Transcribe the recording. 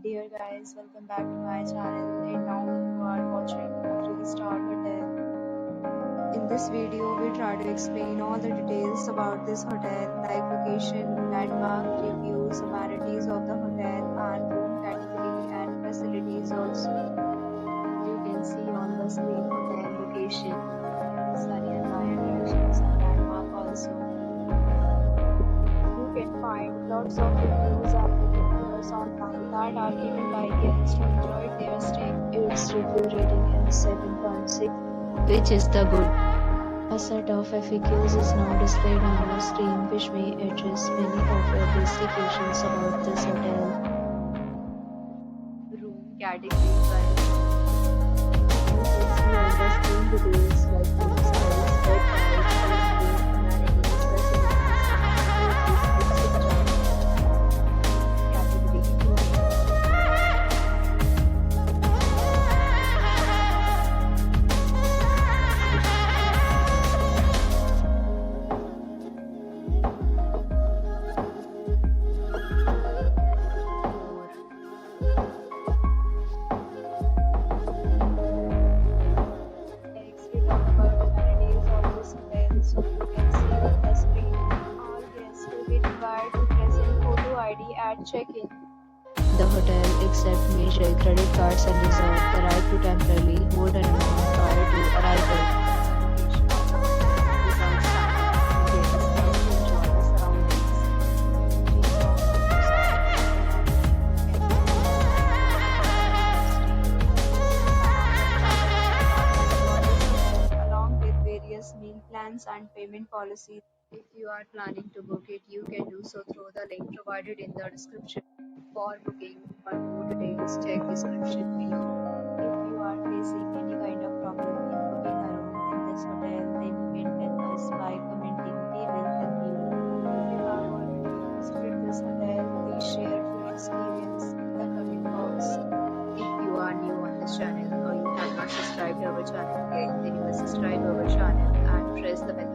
Dear guys, welcome back to my channel and now you are watching a 3-star hotel. In this video, we try to explain all the details about this hotel like location, landmark, reviews, amenities of the hotel and room category and facilities also. You can see on the screen hotel location, sunny and nearby attractions and landmark also. You can find lots of reviews and reviews online that are given by guests who enjoyed their stay. Its review rating is 7.6, which is the good. A set of FAQs is now displayed on your screen, which may address many of your basic questions about this hotel. Room category guys. You can see on the screen details like room size, bed type, food, amenities, facilities, etc. Category Next, we talk about amenities of this hotel. So you can see on the screen, all guests will be required to present photo ID at check-in. The hotel accepts major credit cards and reserves the right to temporarily hold an amount prior to arrival. Along with various meal plans and payment policies. If you are planning to book it, you can do so through the link provided in the description. For booking or more details, check description below. If you are facing any kind of problem in booking a room in this hotel, then you can tell us by commenting. We will help you. If you have already visited this hotel, please share your experience in the comment box. If you are new on this channel or you have not subscribed our channel yet, then you must subscribe our channel and press the bell